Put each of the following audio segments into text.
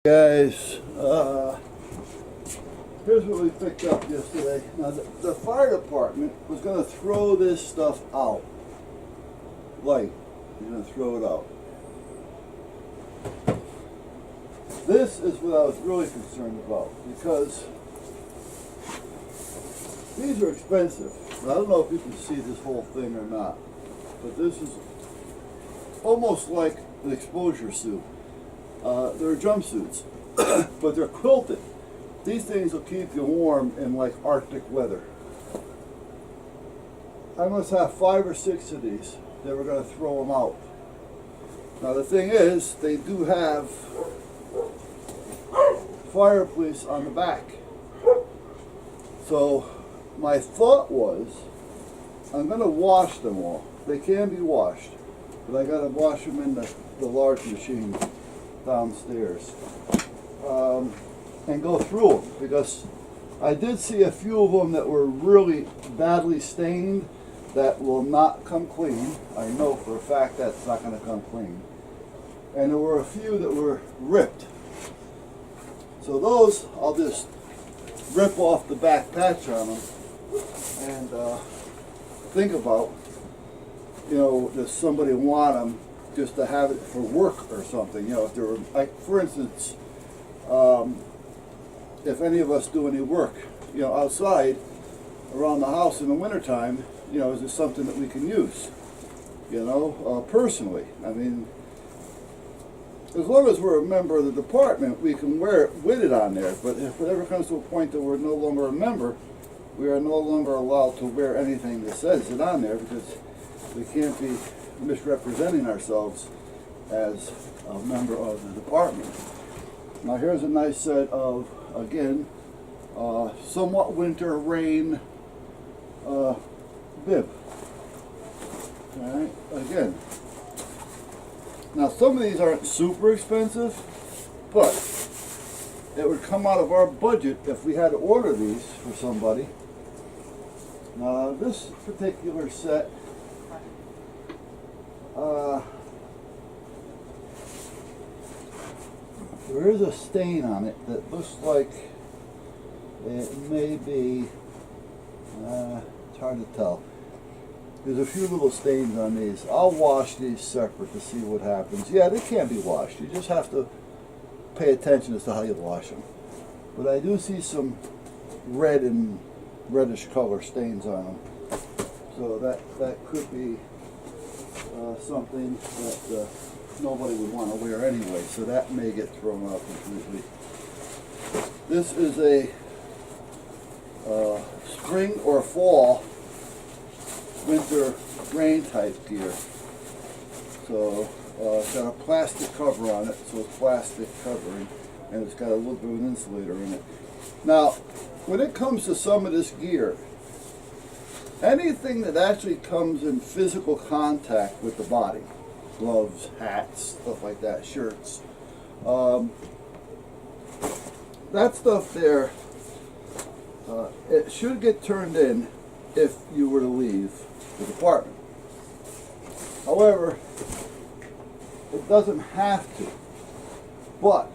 Guys, here's what we picked up yesterday. Now, the fire department was going to throw this stuff out. Light. You're going to throw it out. This is what I was really concerned about because these are expensive. I don't know if you can see this whole thing or not, but this is almost like an exposure suit. They're jumpsuits, but they're quilted. These things will keep you warm in like Arctic weather. I must have 5 or 6 of these. They were going to throw them out. Now the thing is, they do have fire police on the back. So my thought was, I'm going to wash them all. They can be washed, but I got to wash them in the large machine downstairs and go through them, because I did see a few of them that were really badly stained that will not come clean. I know for a fact that's not going to come clean. And there were a few that were ripped. So those I'll just rip off the back patch on them and think about, does somebody want them just to have it for work or something? If there were, like, for instance, if any of us do any work, outside around the house in the wintertime, is this something that we can use, personally? I mean, as long as we're a member of the department, we can wear it with it on there. But if it ever comes to a point that we're no longer a member, we are no longer allowed to wear anything that says it on there, because we can't be misrepresenting ourselves as a member of the department. Now here's a nice set of, again, somewhat winter rain bib. Alright, again. Now some of these aren't super expensive, but it would come out of our budget if we had to order these for somebody. Now this particular set, there is a stain on it that looks like it may be, it's hard to tell. There's a few little stains on these. I'll wash these separate to see what happens. Yeah, they can be washed. You just have to pay attention as to how you wash them. But I do see some red and reddish color stains on them. So that could be something that nobody would want to wear anyway, so that may get thrown out completely. This is a spring or fall winter rain type gear. So it's got a plastic cover on it, so it's plastic covering, and it's got a little bit of an insulator in it. Now, when it comes to some of this gear, anything that actually comes in physical contact with the body, gloves, hats, stuff like that, shirts, that stuff there, it should get turned in if you were to leave the department. However, it doesn't have to, but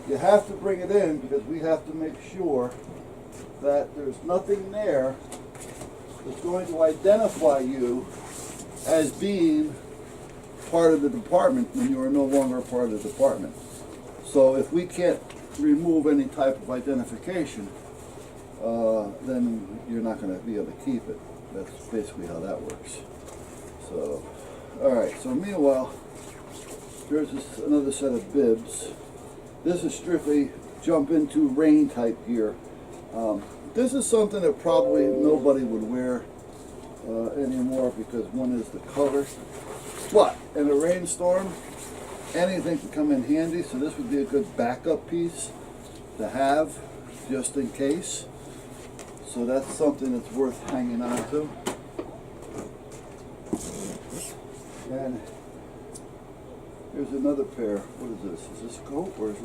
you have to bring it in because we have to make sure that there's nothing there that's going to identify you as being part of the department when you are no longer part of the department. So if we can't remove any type of identification, then you're not going to be able to keep it. That's basically how that works. So, alright, so meanwhile, here's another set of bibs. This is strictly jump into rain type gear. This is something that probably nobody would wear anymore because one is the color. But in a rainstorm, anything can come in handy, so this would be a good backup piece to have just in case. So that's something that's worth hanging on to. And here's another pair. What is this? Is this coat or is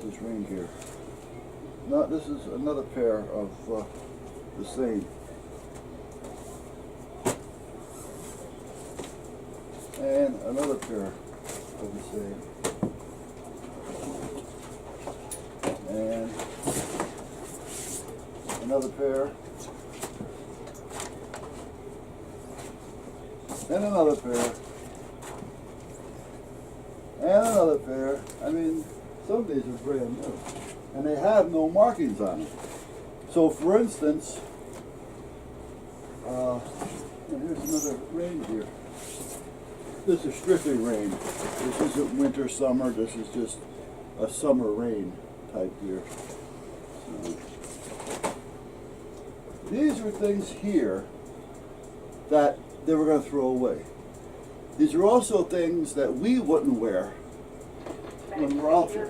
this rain gear? No, this is another pair of the same. And another pair of the same. another pair. And another pair. And another pair. I mean, some of these are brand new. And they have no markings on them. So for instance, and here's another reindeer. This is strictly rain. This isn't winter, summer. This is just a summer rain type deer. So, these are things here that they were going to throw away. These are also things that we wouldn't wear when we're out there,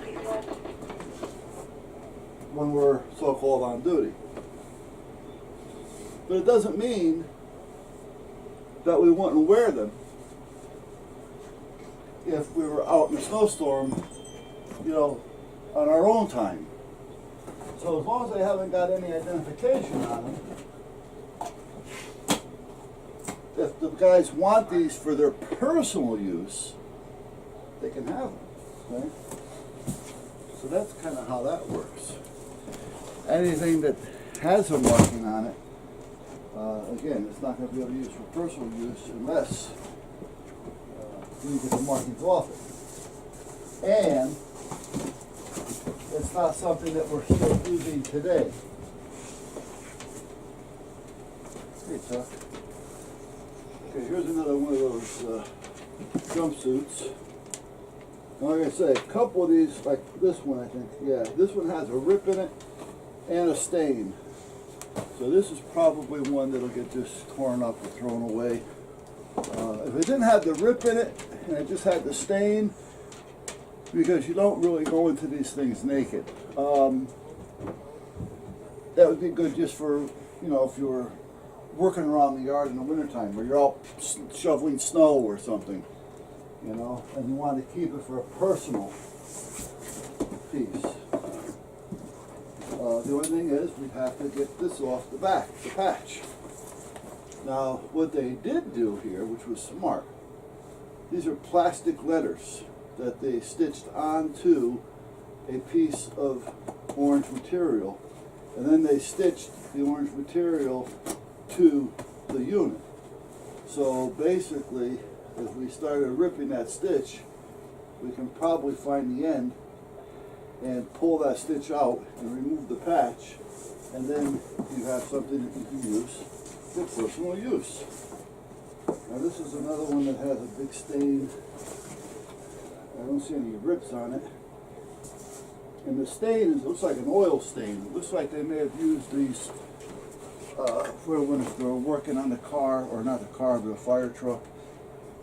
when we're so-called on duty. But it doesn't mean that we wouldn't wear them if we were out in a snowstorm, you know, on our own time. So as long as they haven't got any identification on them, if the guys want these for their personal use, they can have them, right? So that's kind of how that works. Anything that has a marking on it, again, it's not going to be able to use for personal use unless you get the markings off it. And it's not something that we're still using today. Hey, Chuck. Okay, here's another one of those jumpsuits. Like I say, a couple of these, like this one, I think, yeah, this one has a rip in it and a stain. So this is probably one that'll get just torn up or thrown away. If it didn't have the rip in it and it just had the stain, because you don't really go into these things naked, that would be good just for, you know, if you were working around the yard in the wintertime where you're out shoveling snow or something, you know, and you want to keep it for a personal piece. The only thing is we have to get this off the back, the patch. Now, what they did do here, which was smart, these are plastic letters that they stitched onto a piece of orange material, and then they stitched the orange material to the unit. So basically, if we started ripping that stitch, we can probably find the end and pull that stitch out and remove the patch, and then you have something that you can use for personal use. Now this is another one that has a big stain. I don't see any rips on it. And the stain looks like an oil stain. It looks like they may have used these for when they're working on the car, or not the car, but a fire truck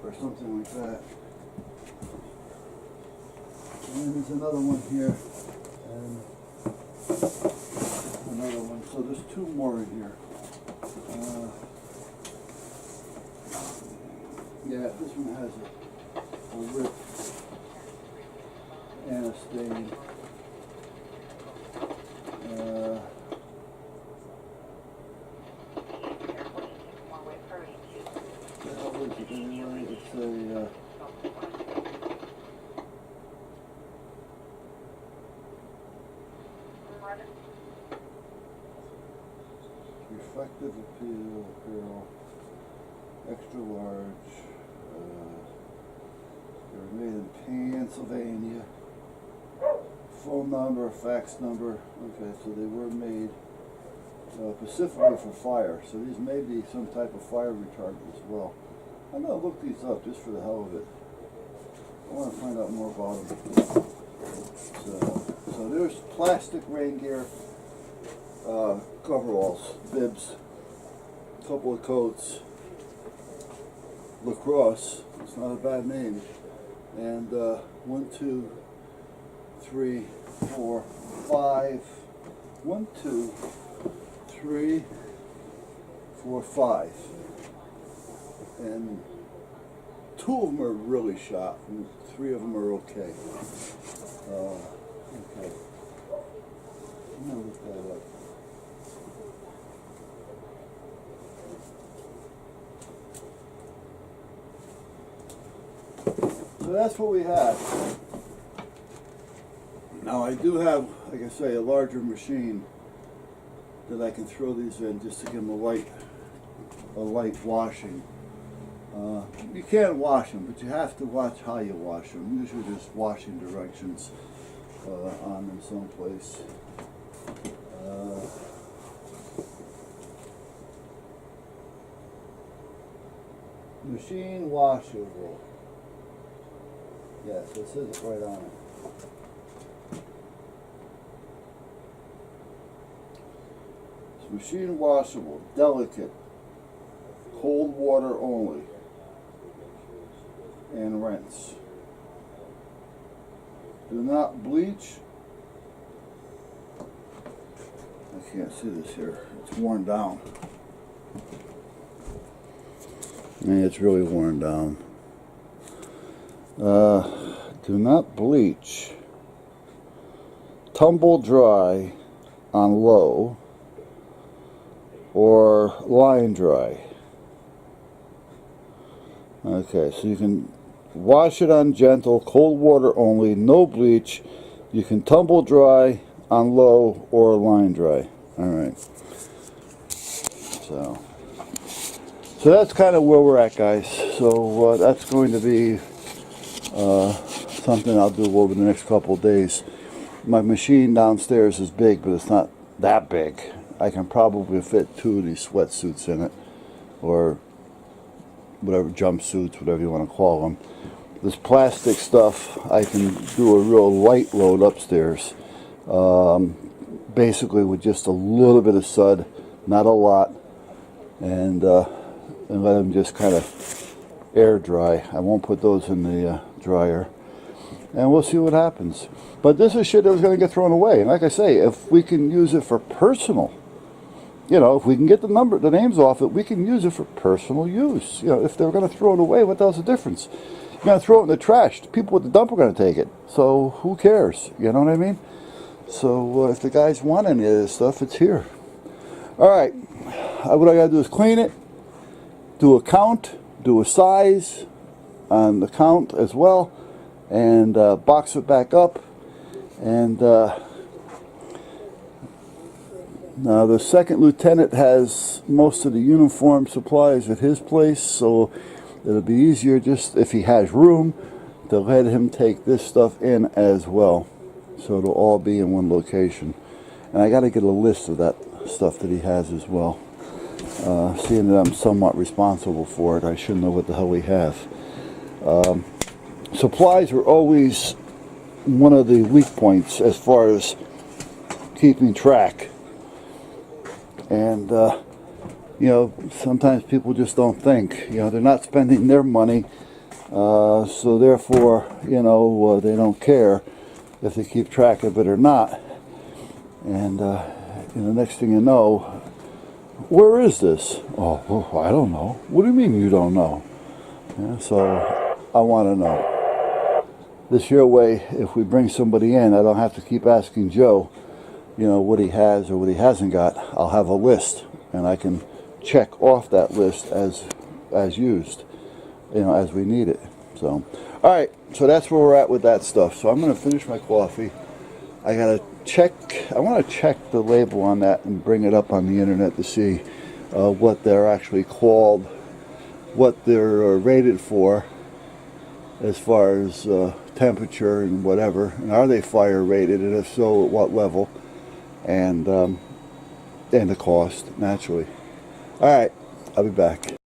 or something like that. And then there's another one here, and another one. So there's two more in here. Yeah, this one has a rip and a stain. It's a reflective appeal, extra large. They were made in Pennsylvania. Phone number, fax number. Okay, so they were made specifically for fire. So these may be some type of fire retardant as well. I'm going to look these up just for the hell of it. I want to find out more about them. So there's plastic rain gear, coveralls, bibs, a couple of coats, lacrosse, it's not a bad name, and 1, 2, 3, 4, 5, 1, 2, 3, 4, 5. And 2 of them are really shot, and 3 of them are okay. Okay. I'm gonna look that up. So that's what we have. Now I do have, like I say, a larger machine that I can throw these in just to give them a light washing. You can wash them, but you have to watch how you wash them. Usually there's washing directions on them someplace. Machine washable. Yes, this is right on it. It's machine washable, delicate, cold water only, and rinse. Do not bleach. I can't see this here. It's worn down. And it's really worn down. Do not bleach. Tumble dry on low or line dry. Okay, so you can wash it on gentle, cold water only, no bleach. You can tumble dry on low or line dry. Alright. So that's kind of where we're at, guys. So that's going to be something I'll do over the next couple of days. My machine downstairs is big, but it's not that big. I can probably fit 2 of these sweatsuits in it, or whatever, jumpsuits, whatever you want to call them. This plastic stuff, I can do a real light load upstairs, basically with just a little bit of sud, not a lot, and let them just kind of air dry. I won't put those in the dryer, and we'll see what happens. But this is shit that was going to get thrown away, and like I say, if we can use it for personal, you know, if we can get the names off it, we can use it for personal use. You know, if they're going to throw it away, what the hell's the difference? You're going to throw it in the trash. The people with the dump are going to take it. So who cares? You know what I mean? So if the guys want any of this stuff, it's here. All right. What I got to do is clean it, do a count, do a size on the count as well, and box it back up. And now the second lieutenant has most of the uniform supplies at his place, so it'll be easier, just if he has room, to let him take this stuff in as well. So it'll all be in one location. And I got to get a list of that stuff that he has as well. Seeing that I'm somewhat responsible for it, I should know what the hell we have. Supplies were always one of the weak points as far as keeping track. And you know, sometimes people just don't think. You know, they're not spending their money, so therefore, you know, they don't care if they keep track of it or not. And you know, next thing you know, where is this? Oh, well, I don't know. What do you mean you don't know? Yeah, so I want to know. This your way, if we bring somebody in, I don't have to keep asking Joe, you know, what he has or what he hasn't got. I'll have a list, and I can check off that list as used, you know, as we need it. So, all right, so that's where we're at with that stuff. So I'm going to finish my coffee. I got to check. I want to check the label on that and bring it up on the internet to see what they're actually called, what they're rated for, as far as temperature and whatever, and are they fire rated, and if so, at what level, and the cost, naturally. All right, I'll be back.